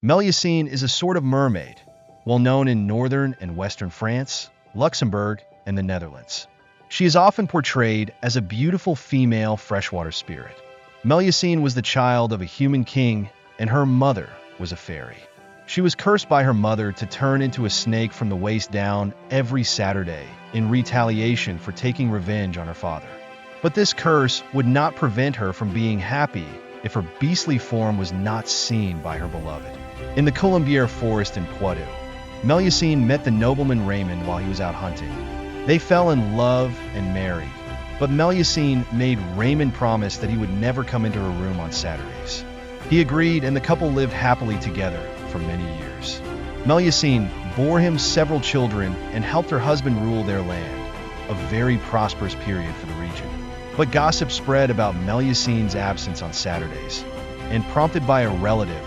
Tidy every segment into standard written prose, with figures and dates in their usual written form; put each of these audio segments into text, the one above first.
Melusine is a sort of mermaid, well known in northern and western France, Luxembourg, and the Netherlands. She is often portrayed as a beautiful female freshwater spirit. Melusine was the child of a human king, and her mother was a fairy. She was cursed by her mother to turn into a snake from the waist down every Saturday in retaliation for taking revenge on her father. But this curse would not prevent her from being happy if her beastly form was not seen by her beloved. In the Colombier forest in Poitou, Melusine met the nobleman Raymond while he was out hunting. They fell in love and married, but Melusine made Raymond promise that he would never come into her room on Saturdays. He agreed, and the couple lived happily together for many years. Melusine bore him several children and helped her husband rule their land, a very prosperous period for the region. But gossip spread about Melusine's absence on Saturdays, and prompted by a relative,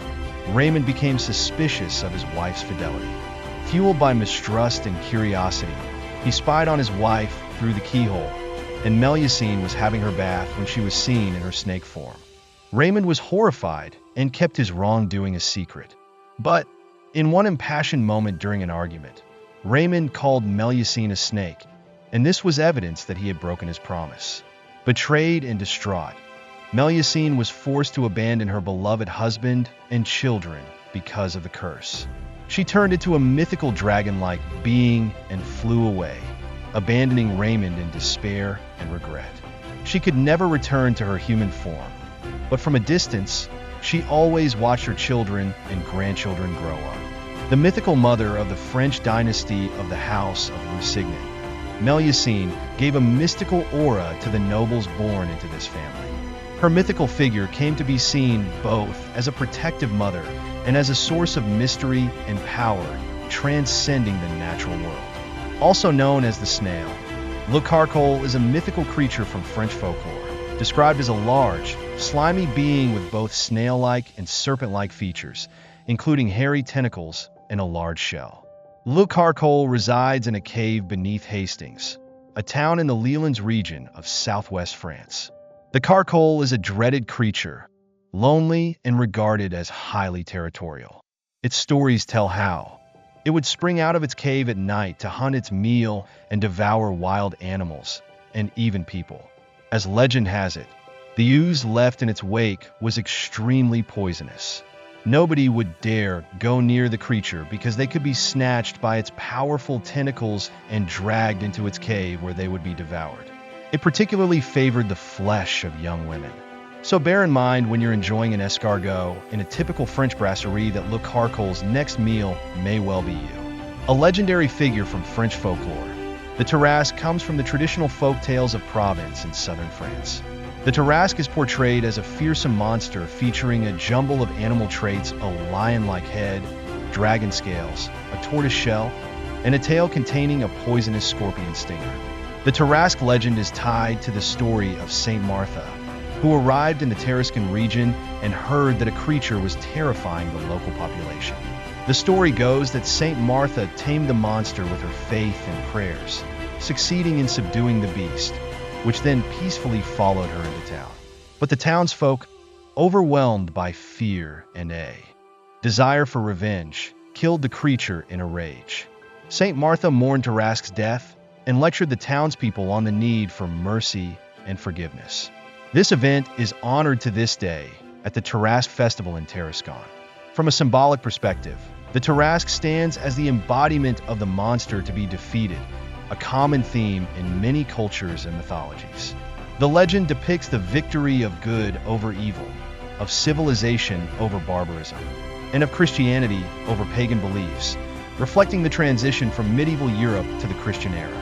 Raymond became suspicious of his wife's fidelity. Fueled by mistrust and curiosity, he spied on his wife through the keyhole, and Melusine was having her bath when she was seen in her snake form. Raymond was horrified and kept his wrongdoing a secret. But in one impassioned moment during an argument, Raymond called Melusine a snake, and this was evidence that he had broken his promise. Betrayed and distraught, Melusine was forced to abandon her beloved husband and children because of the curse. She turned into a mythical dragon-like being and flew away, abandoning Raymond in despair and regret. She could never return to her human form, but from a distance, she always watched her children and grandchildren grow up. The mythical mother of the French dynasty of the House of Lusignan, Melusine gave a mystical aura to the nobles born into this family. Her mythical figure came to be seen both as a protective mother and as a source of mystery and power transcending the natural world. Also known as the snail, Le Caracole is a mythical creature from French folklore, described as a large, slimy being with both snail-like and serpent-like features, including hairy tentacles and a large shell. Le Caracole resides in a cave beneath Hastings, a town in the Lilands region of southwest France. The Caracole is a dreaded creature, lonely and regarded as highly territorial. Its stories tell how it would spring out of its cave at night to hunt its meal and devour wild animals and even people. As legend has it, the ooze left in its wake was extremely poisonous. Nobody would dare go near the creature because they could be snatched by its powerful tentacles and dragged into its cave where they would be devoured. It particularly favored the flesh of young women. So bear in mind when you're enjoying an escargot in a typical French brasserie that Le Caracole's next meal may well be you. A legendary figure from French folklore, the Tarasque comes from the traditional folk tales of Provence in southern France. The Tarasque is portrayed as a fearsome monster featuring a jumble of animal traits: a lion-like head, dragon scales, a tortoise shell, and a tail containing a poisonous scorpion stinger. The Tarasque legend is tied to the story of Saint Martha, who arrived in the Tarascan region and heard that a creature was terrifying the local population. The story goes that Saint Martha tamed the monster with her faith and prayers, succeeding in subduing the beast, which then peacefully followed her into town. But the townsfolk, overwhelmed by fear and a desire for revenge, killed the creature in a rage. Saint Martha mourned Tarasque's death and lectured the townspeople on the need for mercy and forgiveness. This event is honored to this day at the Tarasque Festival in Tarascon. From a symbolic perspective, the Tarasque stands as the embodiment of the monster to be defeated, a common theme in many cultures and mythologies. The legend depicts the victory of good over evil, of civilization over barbarism, and of Christianity over pagan beliefs, reflecting the transition from medieval Europe to the Christian era.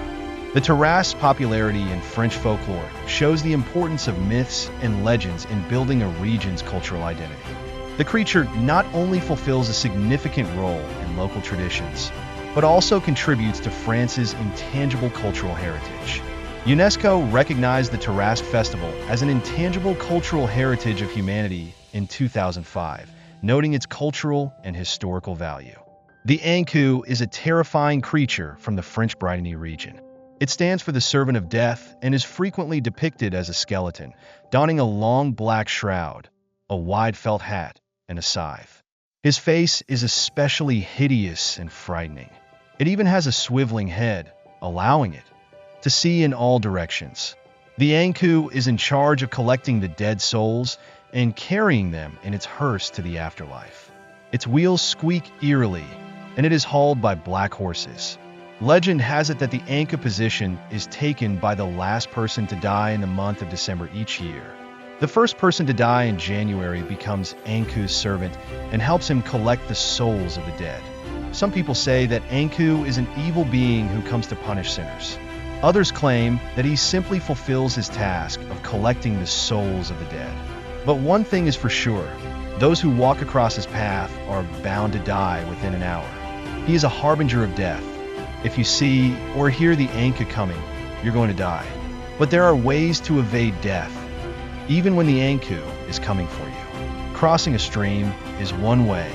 The Tarasque's popularity in French folklore shows the importance of myths and legends in building a region's cultural identity. The creature not only fulfills a significant role in local traditions, but also contributes to France's intangible cultural heritage. UNESCO recognized the Tarasque Festival as an intangible cultural heritage of humanity in 2005, noting its cultural and historical value. The Ankou is a terrifying creature from the French Brittany region. It stands for the servant of death and is frequently depicted as a skeleton, donning a long black shroud, a wide felt hat, and a scythe. His face is especially hideous and frightening. It even has a swiveling head, allowing it to see in all directions. The Anku is in charge of collecting the dead souls and carrying them in its hearse to the afterlife. Its wheels squeak eerily, and it is hauled by black horses. Legend has it that the Anka position is taken by the last person to die in the month of December each year. The first person to die in January becomes Anku's servant and helps him collect the souls of the dead. Some people say that Anku is an evil being who comes to punish sinners. Others claim that he simply fulfills his task of collecting the souls of the dead. But one thing is for sure, those who walk across his path are bound to die within an hour. He is a harbinger of death. If you see or hear the Anka coming, you're going to die. But there are ways to evade death, even when the Anku is coming for you. Crossing a stream is one way.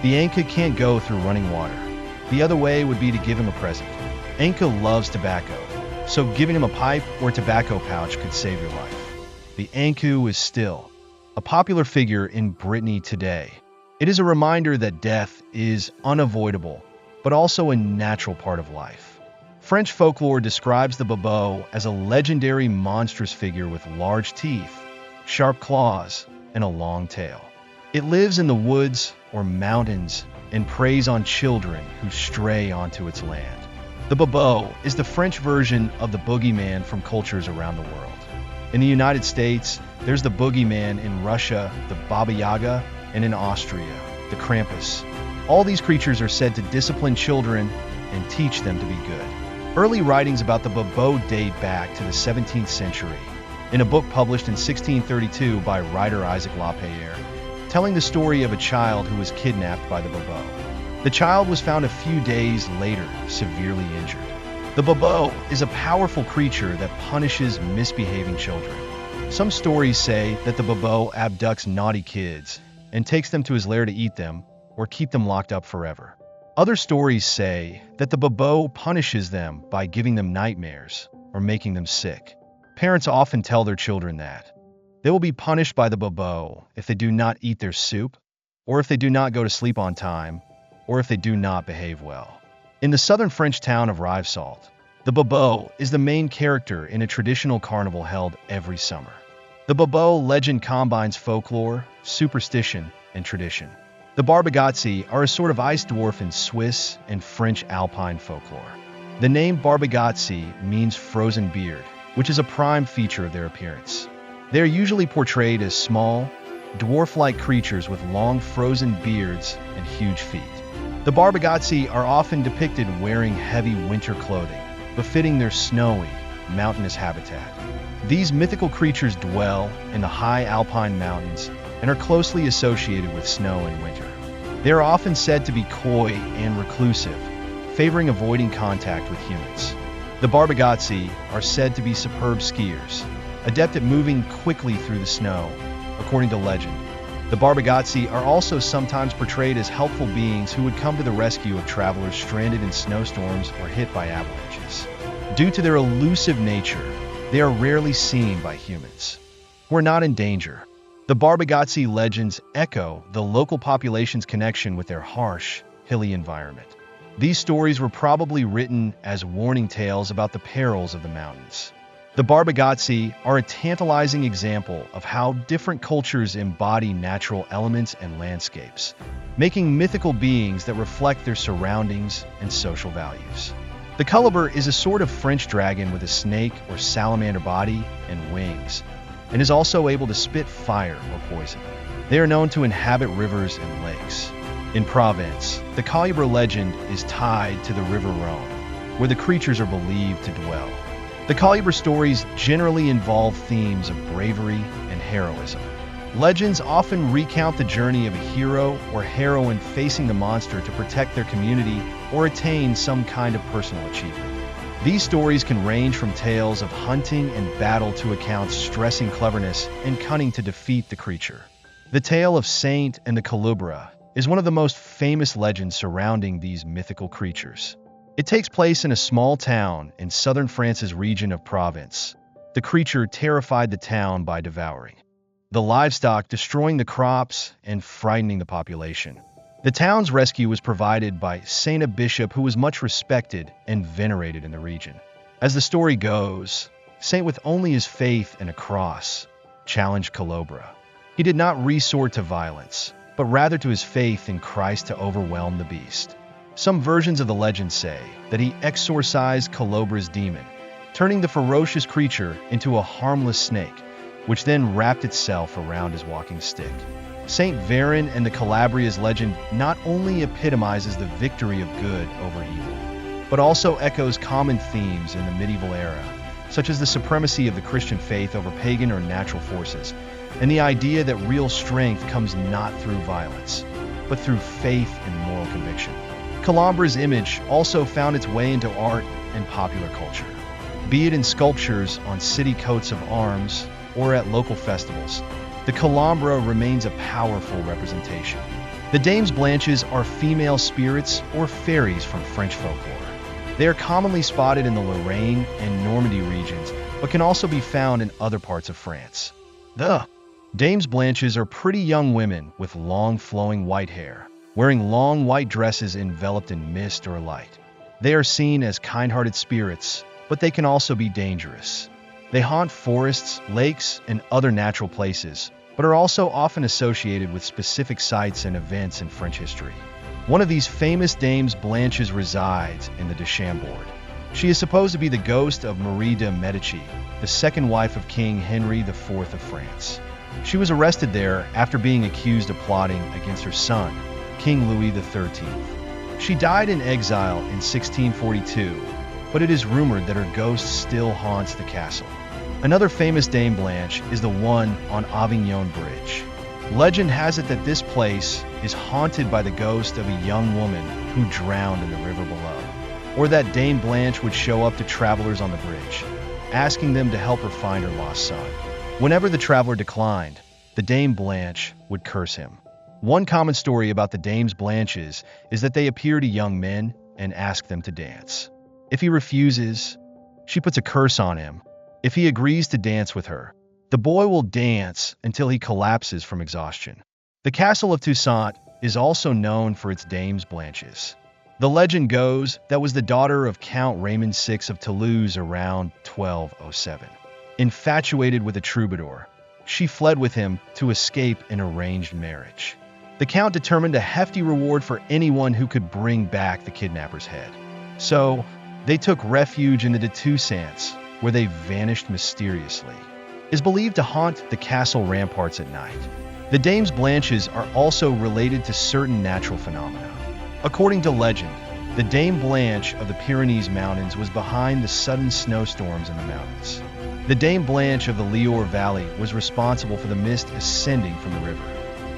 The Anka can't go through running water. The other way would be to give him a present. Anka loves tobacco, so giving him a pipe or tobacco pouch could save your life. The Anku is still a popular figure in Brittany today. It is a reminder that death is unavoidable, but also a natural part of life. French folklore describes the Babot as a legendary monstrous figure with large teeth, sharp claws, and a long tail. It lives in the woods or mountains and preys on children who stray onto its land. The Babot is the French version of the boogeyman from cultures around the world. In the United States, there's the boogeyman in Russia, the Baba Yaga, and in Austria, the Krampus. All these creatures are said to discipline children and teach them to be good. Early writings about the Babot date back to the 17th century. In a book published in 1632 by writer Isaac Lapierre, telling the story of a child who was kidnapped by the Babot. The child was found a few days later, severely injured. The Babot is a powerful creature that punishes misbehaving children. Some stories say that the Babot abducts naughty kids and takes them to his lair to eat them or keep them locked up forever. Other stories say that the Babot punishes them by giving them nightmares or making them sick. Parents often tell their children that they will be punished by the Babot if they do not eat their soup, or if they do not go to sleep on time, or if they do not behave well. In the southern French town of Rivesaltes, the Babot is the main character in a traditional carnival held every summer. The Babot legend combines folklore, superstition, and tradition. The Barbagazzi are a sort of ice dwarf in Swiss and French alpine folklore. The name Barbagazzi means frozen beard, which is a prime feature of their appearance. They are usually portrayed as small, dwarf-like creatures with long frozen beards and huge feet. The Barbagazzi are often depicted wearing heavy winter clothing, befitting their snowy, mountainous habitat. These mythical creatures dwell in the high alpine mountains and are closely associated with snow in winter. They are often said to be coy and reclusive, favoring avoiding contact with humans. The Barbagazzi are said to be superb skiers, adept at moving quickly through the snow, according to legend. The Barbagazzi are also sometimes portrayed as helpful beings who would come to the rescue of travelers stranded in snowstorms or hit by avalanches. Due to their elusive nature, they are rarely seen by humans who are not in danger. The Barbagazzi legends echo the local population's connection with their harsh, hilly environment. These stories were probably written as warning tales about the perils of the mountains. The Barbagazzi are a tantalizing example of how different cultures embody natural elements and landscapes, making mythical beings that reflect their surroundings and social values. The Colliber is a sort of French dragon with a snake or salamander body and wings, and is also able to spit fire or poison. They are known to inhabit rivers and lakes. In Provence, the Colliber legend is tied to the River Rhone, where the creatures are believed to dwell. The Colliber stories generally involve themes of bravery and heroism. Legends often recount the journey of a hero or heroine facing the monster to protect their community or attain some kind of personal achievement. These stories can range from tales of hunting and battle to accounts stressing cleverness and cunning to defeat the creature. The tale of Saint and the Colubra is one of the most famous legends surrounding these mythical creatures. It takes place in a small town in southern France's region of Provence. The creature terrified the town by devouring the livestock, destroying the crops, and frightening the population. The town's rescue was provided by Saint a bishop who was much respected and venerated in the region. As the story goes, Saint with only his faith and a cross challenged Colobra. He did not resort to violence, but rather to his faith in Christ to overwhelm the beast. Some versions of the legend say that he exorcised Colobra's demon, turning the ferocious creature into a harmless snake, which then wrapped itself around his walking stick. Saint Veron and the Calabria's legend not only epitomizes the victory of good over evil, but also echoes common themes in the medieval era, such as the supremacy of the Christian faith over pagan or natural forces, and the idea that real strength comes not through violence, but through faith and moral conviction. Calabra's image also found its way into art and popular culture, be it in sculptures on city coats of arms or at local festivals. The Calabre remains a powerful representation. The Dames Blanches are female spirits or fairies from French folklore. They are commonly spotted in the Lorraine and Normandy regions, but can also be found in other parts of France. The Dames Blanches are pretty young women with long flowing white hair, wearing long white dresses enveloped in mist or light. They are seen as kind-hearted spirits, but they can also be dangerous. They haunt forests, lakes, and other natural places, but are also often associated with specific sites and events in French history. One of these famous Dames Blanches resides in the de Chambord. She is supposed to be the ghost of Marie de Medici, the second wife of King Henry IV of France. She was arrested there after being accused of plotting against her son, King Louis XIII. She died in exile in 1642, but it is rumored that her ghost still haunts the castle. Another famous Dame Blanche is the one on Avignon Bridge. Legend has it that this place is haunted by the ghost of a young woman who drowned in the river below, or that Dame Blanche would show up to travelers on the bridge, asking them to help her find her lost son. Whenever the traveler declined, the Dame Blanche would curse him. One common story about the Dames Blanches is that they appear to young men and ask them to dance. If he refuses, she puts a curse on him. If he agrees to dance with her, the boy will dance until he collapses from exhaustion. The castle of Toussaint is also known for its Dames Blanches. The legend goes that was the daughter of Count Raymond VI of Toulouse around 1207. Infatuated with a troubadour, she fled with him to escape an arranged marriage. The Count determined a hefty reward for anyone who could bring back the kidnapper's head. So, they took refuge in the Toussaints, where they vanished mysteriously. It is believed to haunt the castle ramparts at night. The Dames Blanches are also related to certain natural phenomena. According to legend, the Dame Blanche of the Pyrenees Mountains was behind the sudden snowstorms in the mountains. The Dame Blanche of the Loire Valley was responsible for the mist ascending from the river.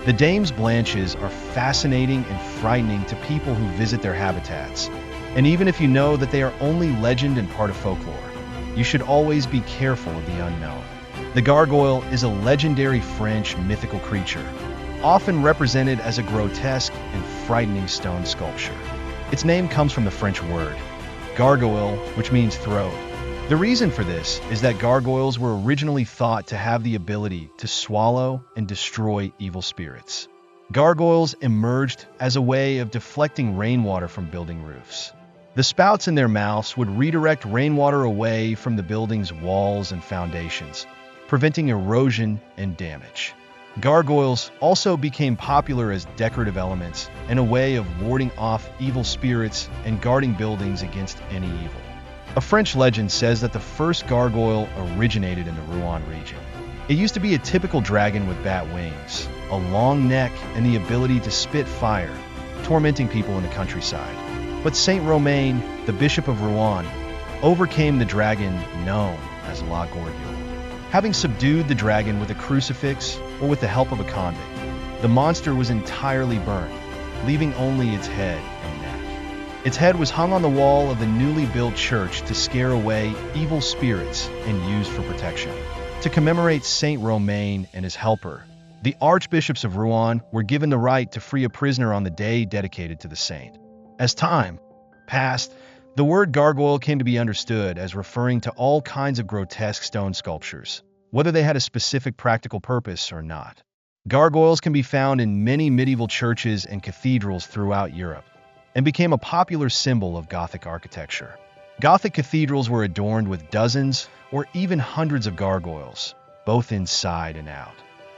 The Dames Blanches are fascinating and frightening to people who visit their habitats, and even if you know that they are only legend and part of folklore, you should always be careful of the unknown. The gargoyle is a legendary French mythical creature, often represented as a grotesque and frightening stone sculpture. Its name comes from the French word gargoyle, which means throat. The reason for this is that gargoyles were originally thought to have the ability to swallow and destroy evil spirits. Gargoyles emerged as a way of deflecting rainwater from building roofs. The spouts in their mouths would redirect rainwater away from the building's walls and foundations, preventing erosion and damage. Gargoyles also became popular as decorative elements and a way of warding off evil spirits and guarding buildings against any evil. A French legend says that the first gargoyle originated in the Rouen region. It used to be a typical dragon with bat wings, a long neck, and the ability to spit fire, tormenting people in the countryside. But Saint Romain, the Bishop of Rouen, overcame the dragon known as La Gorgule. Having subdued the dragon with a crucifix or with the help of a convict, the monster was entirely burned, leaving only its head and neck. Its head was hung on the wall of the newly built church to scare away evil spirits and used for protection. To commemorate Saint Romain and his helper, the archbishops of Rouen were given the right to free a prisoner on the day dedicated to the saint. As time passed, the word gargoyle came to be understood as referring to all kinds of grotesque stone sculptures, whether they had a specific practical purpose or not. Gargoyles can be found in many medieval churches and cathedrals throughout Europe, and became a popular symbol of Gothic architecture. Gothic cathedrals were adorned with dozens or even hundreds of gargoyles, both inside and out.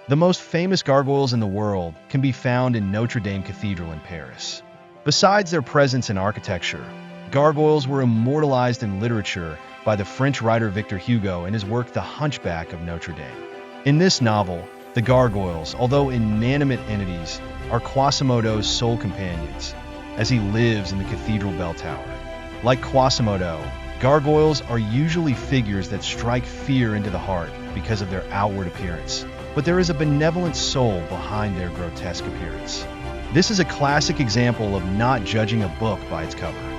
The most famous gargoyles in the world can be found in Notre Dame Cathedral in Paris. Besides their presence in architecture, gargoyles were immortalized in literature by the French writer Victor Hugo in his work The Hunchback of Notre Dame. In this novel, the gargoyles, although inanimate entities, are Quasimodo's sole companions, as he lives in the cathedral bell tower. Like Quasimodo, gargoyles are usually figures that strike fear into the heart because of their outward appearance, but there is a benevolent soul behind their grotesque appearance. This is a classic example of not judging a book by its cover.